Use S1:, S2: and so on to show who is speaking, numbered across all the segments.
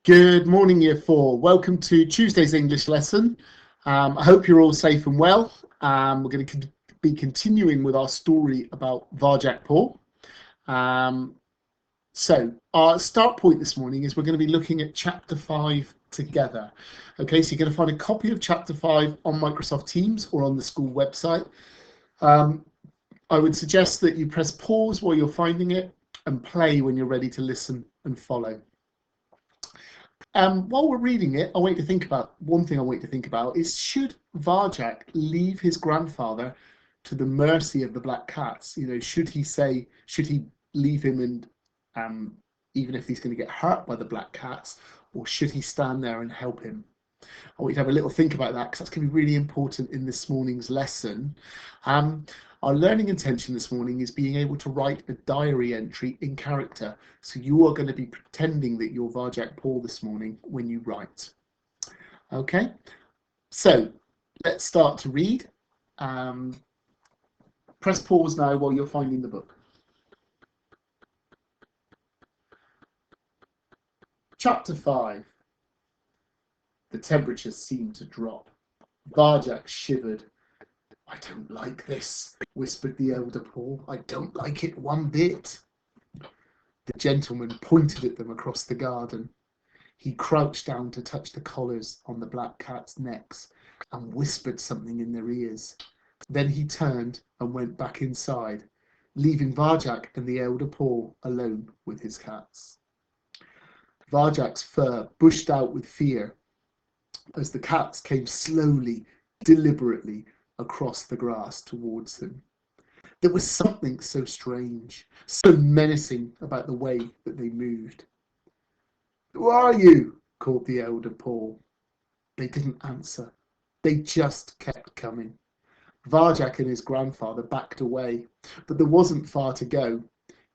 S1: Good morning, Year 4. Welcome to Tuesday's English lesson. I hope you're all safe and well. We're going to be continuing with our story about Varjak. So our start point this morning is we're going to be looking at Chapter 5 together. Okay, so you're going to find a copy of Chapter 5 on Microsoft Teams or on the school website. I would suggest that you press pause while you're finding it and play when you're ready to listen and follow. While we're reading it, one thing I want you to think about is, should Varjak leave his grandfather to the mercy of the black cats? You know, should he leave him and even if he's going to get hurt by the black cats, or should he stand there and help him? I want you to have a little think about that, because that's going to be really important in this morning's lesson. Our learning intention this morning is being able to write a diary entry in character. So you are going to be pretending that you're Varjak this morning when you write. Okay, so let's start to read. Press pause now while you're finding the book. Chapter 5. The temperature seemed to drop. Varjak shivered. "I don't like this," whispered the elder Paul. "I don't like it one bit." The gentleman pointed at them across the garden. He crouched down to touch the collars on the black cats' necks and whispered something in their ears. Then he turned and went back inside, leaving Varjak and the elder Paul alone with his cats. Varjak's fur bushed out with fear as the cats came slowly, deliberately across the grass towards him. There was something so strange, so menacing about the way that they moved. "Who are you?" called the elder Paul. They didn't answer. They just kept coming. Varjak and his grandfather backed away, but there wasn't far to go.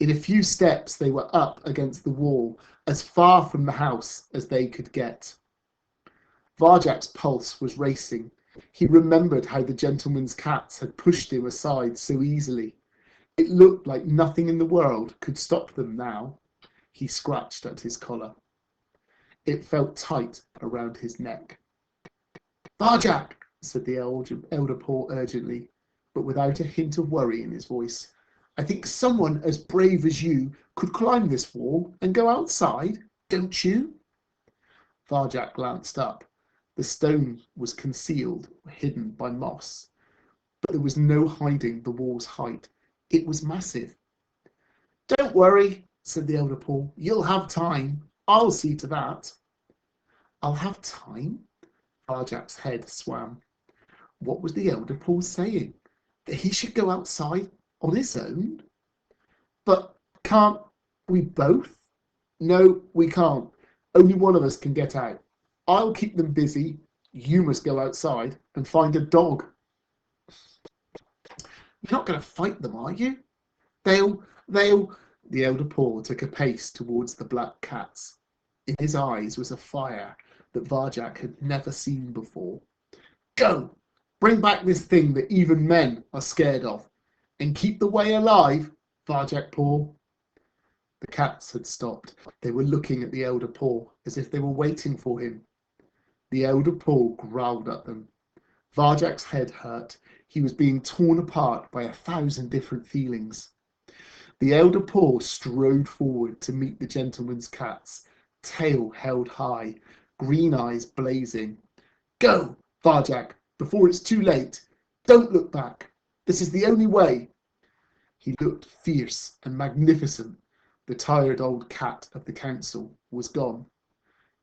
S1: In a few steps they were up against the wall, as far from the house as they could get. Varjak's pulse was racing. He remembered how the gentleman's cats had pushed him aside so easily. It looked like nothing in the world could stop them now. He scratched at his collar. It felt tight around his neck. "Varjak," said the elder Paul urgently, but without a hint of worry in his voice. "I think someone as brave as you could climb this wall and go outside, don't you?" Varjak glanced up. The stone was concealed, hidden by moss, but there was no hiding the wall's height. It was massive. "Don't worry," said the elder Paul. "You'll have time. I'll see to that." "I'll have time?" Varjak's head swam. What was the elder Paul saying? That he should go outside on his own? "But can't we both?" "No, we can't. Only one of us can get out. I'll keep them busy. You must go outside and find a dog." "You're not going to fight them, are you?" They'll... The elder Paul took a pace towards the black cats. In his eyes was a fire that Varjak had never seen before. "Go! Bring back this thing that even men are scared of. And keep the way alive, Varjak Paul." The cats had stopped. They were looking at the elder Paul as if they were waiting for him. The elder Paul growled at them. Varjak's head hurt. He was being torn apart by 1,000 different feelings. The elder Paul strode forward to meet the gentleman's cats, tail held high, green eyes blazing. "Go, Varjak, before it's too late. Don't look back. This is the only way." He looked fierce and magnificent. The tired old cat of the council was gone.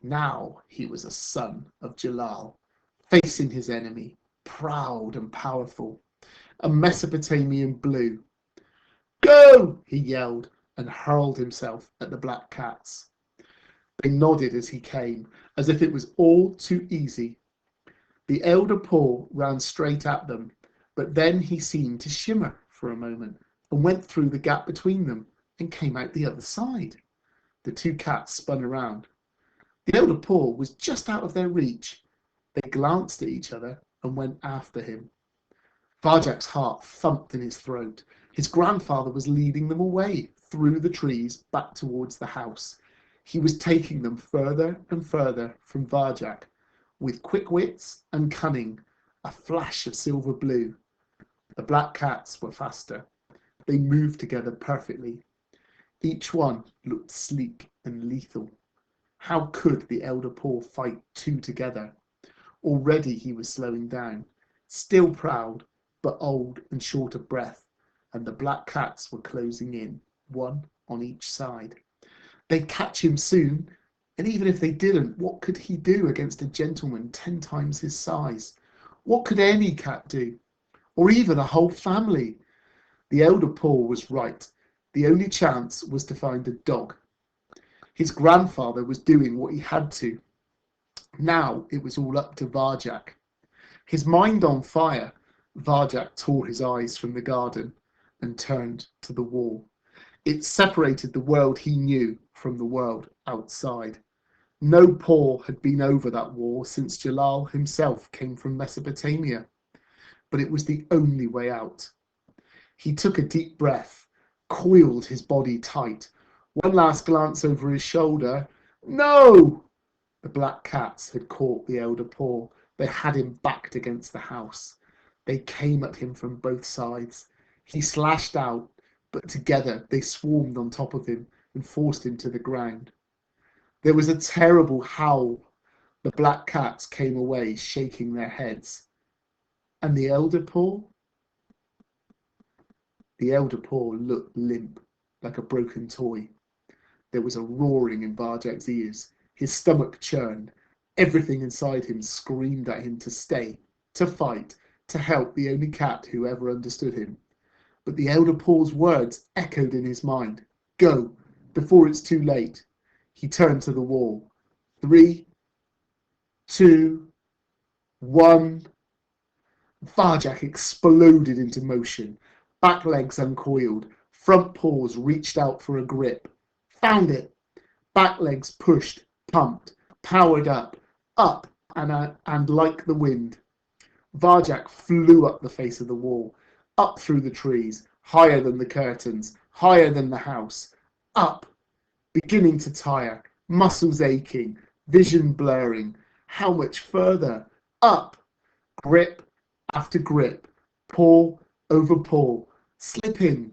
S1: Now he was a son of Jalal, facing his enemy, proud and powerful, a Mesopotamian blue. "Go!" he yelled, and hurled himself at the black cats. They nodded as he came, as if it was all too easy. The elder Paul ran straight at them, but then he seemed to shimmer for a moment and went through the gap between them and came out the other side. The two cats spun around. The elder Paul was just out of their reach. They glanced at each other and went after him. Varjak's heart thumped in his throat. His grandfather was leading them away, through the trees back towards the house. He was taking them further and further from Varjak, with quick wits and cunning, a flash of silver blue. The black cats were faster. They moved together perfectly. Each one looked sleek and lethal. How could the elder Paul fight two together? Already he was slowing down, still proud, but old and short of breath, and the black cats were closing in, one on each side. They'd catch him soon, and even if they didn't, what could he do against a gentleman 10 times his size? What could any cat do? Or even a whole family? The elder Paul was right. The only chance was to find a dog. His grandfather was doing what he had to. Now it was all up to Varjak. His mind on fire, Varjak tore his eyes from the garden and turned to the wall. It separated the world he knew from the world outside. No Paul had been over that wall since Jalal himself came from Mesopotamia, but it was the only way out. He took a deep breath, coiled his body tight. One last glance over his shoulder. No! The black cats had caught the elder Paul. They had him backed against the house. They came at him from both sides. He slashed out, but together they swarmed on top of him and forced him to the ground. There was a terrible howl. The black cats came away, shaking their heads. And the elder Paul? The elder Paul looked limp, like a broken toy. There was a roaring in Varjak's ears. His stomach churned. Everything inside him screamed at him to stay, to fight, to help the only cat who ever understood him. But the elder Paul's words echoed in his mind. Go, before it's too late. He turned to the wall. 3, 2, 1. Varjak exploded into motion. Back legs uncoiled. Front paws reached out for a grip. Found it. Back legs pushed, pumped, powered up, and like the wind. Varjak flew up the face of the wall, up through the trees, higher than the curtains, higher than the house, up, beginning to tire, muscles aching, vision blurring. How much further? Up, grip after grip, paw over paw, slipping.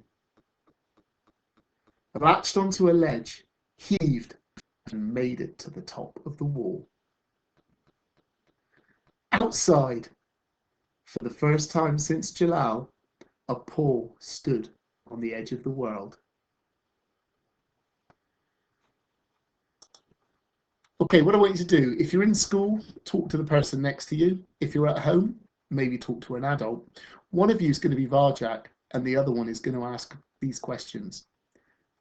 S1: Latched onto a ledge, heaved, and made it to the top of the wall. Outside, for the first time since Jalal, a paw stood on the edge of the world. Okay, what I want you to do, if you're in school, talk to the person next to you. If you're at home, maybe talk to an adult. One of you is going to be Varjak, and the other one is going to ask these questions.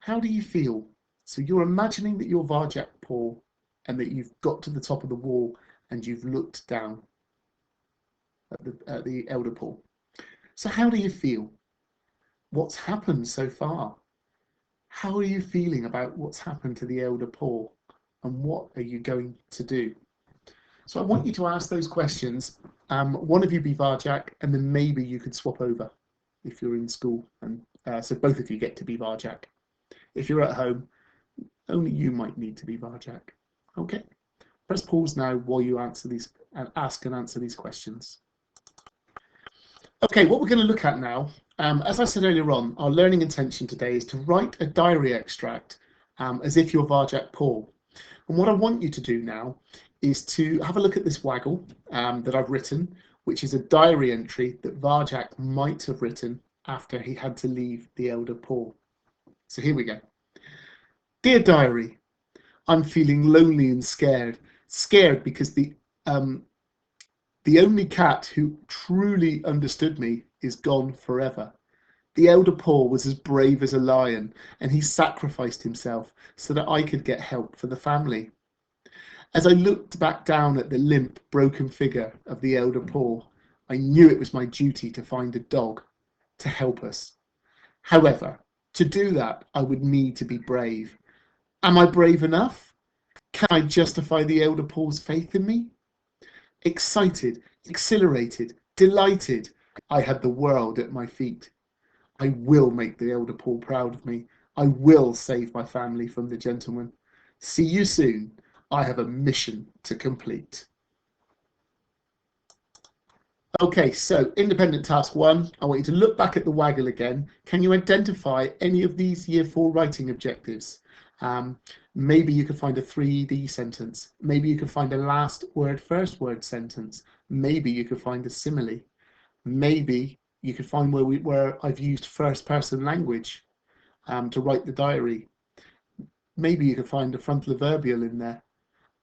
S1: How do you feel? So you're imagining that you're Varjak Paul and that you've got to the top of the wall and you've looked down at the elder Paul. So how do you feel? What's happened so far? How are you feeling about what's happened to the elder Paul? And what are you going to do? So I want you to ask those questions. One of you be Varjak, and then maybe you could swap over if you're in school. And so both of you get to be Varjak. If you're at home, only you might need to be Varjak. Okay. Press pause now while you answer these and ask and answer these questions. Okay, what we're going to look at now, as I said earlier on, our learning intention today is to write a diary extract as if you're Varjak Paul. And what I want you to do now is to have a look at this Waggle that I've written, which is a diary entry that Varjak might have written after he had to leave the elder Paul. So here we go. Dear diary, I'm feeling lonely and scared. Scared because the only cat who truly understood me is gone forever. The elder Paul was as brave as a lion, and he sacrificed himself so that I could get help for the family. As I looked back down at the limp, broken figure of the elder Paul, I knew it was my duty to find a dog to help us. However, to do that, I would need to be brave. Am I brave enough? Can I justify the elder Paul's faith in me? Excited, exhilarated, delighted, I had the world at my feet. I will make the elder Paul proud of me. I will save my family from the gentleman. See you soon. I have a mission to complete. Okay, so independent task 1, I want you to look back at the Waggle again. Can you identify any of these Year 4 writing objectives? Maybe you could find a 3ED sentence. Maybe you could find a last word, first word sentence. Maybe you could find a simile. Maybe you could find where I've used first person language to write the diary. Maybe you could find a frontal adverbial in there.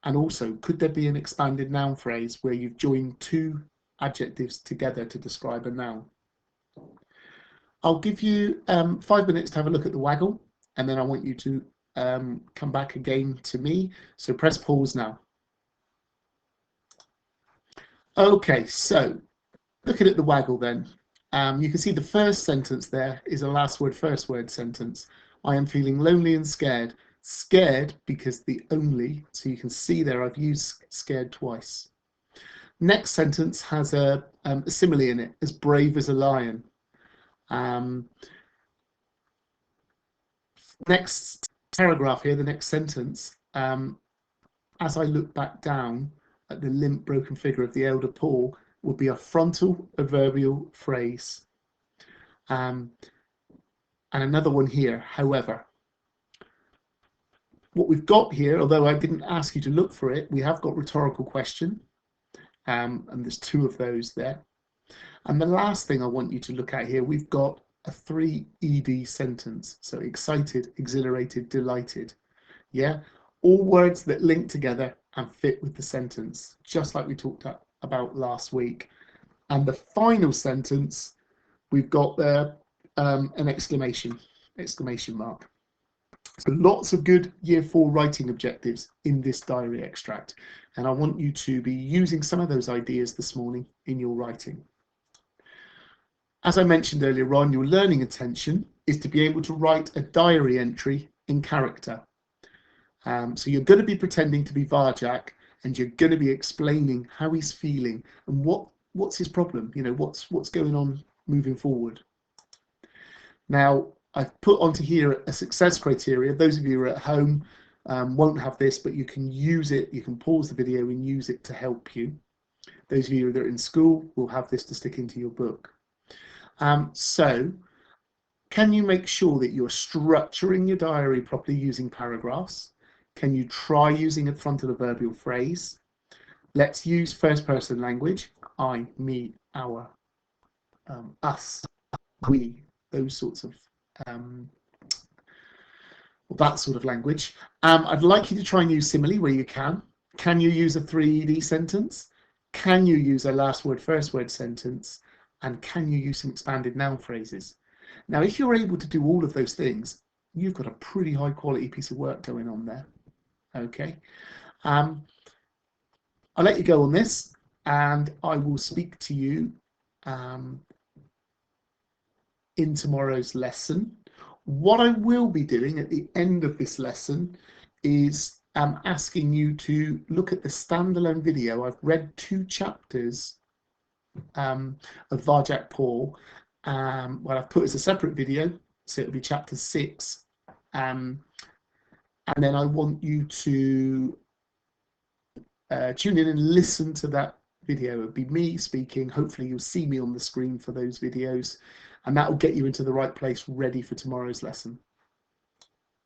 S1: And also, could there be an expanded noun phrase where you've joined two adjectives together to describe a noun? I'll give you 5 minutes to have a look at the Waggle, and then I want you to come back again to me. So press pause now. Okay, so looking at the Waggle then, you can see the first sentence there is a last word, first word sentence. I am feeling lonely and scared. Scared because the only, so you can see there I've used scared twice. Next sentence has a simile in it, as brave as a lion. Next paragraph here, the next sentence, as I look back down at the limp, broken figure of the elder Paul, would be a frontal adverbial phrase. And another one here, however. What we've got here, although I didn't ask you to look for it, we have got rhetorical question, and there's 2 of those there. And the last thing I want you to look at here, we've got a 3ED sentence. So excited, exhilarated, delighted. Yeah, all words that link together and fit with the sentence, just like we talked about last week. And the final sentence, we've got there an exclamation mark. So lots of good Year 4 writing objectives in this diary extract. And I want you to be using some of those ideas this morning in your writing. As I mentioned earlier on, your learning intention is to be able to write a diary entry in character. So you're going to be pretending to be Varjak, and you're going to be explaining how he's feeling and what's his problem, you know, what's going on moving forward. Now, I've put onto here a success criteria. Those of you who are at home won't have this, but you can use it. You can pause the video and use it to help you. Those of you that are in school will have this to stick into your book. So can you make sure that you're structuring your diary properly using paragraphs? Can you try using a frontal adverbial phrase? Let's use first person language. I, me, our, us, we, those sorts of that sort of language. I'd like you to try and use simile where you can. Can you use a 3ED sentence? Can you use a last word, first word sentence? And can you use some expanded noun phrases? Now, if you're able to do all of those things, you've got a pretty high quality piece of work going on there. Okay. I'll let you go on this, and I will speak to you in tomorrow's lesson. What I will be doing at the end of this lesson is asking you to look at the standalone video. I've read 2 chapters of Varjak Paul. What I've put as a separate video, so it'll be chapter 6. And then I want you to tune in and listen to that video. It'll be me speaking. Hopefully you'll see me on the screen for those videos, and that will get you into the right place ready for tomorrow's lesson.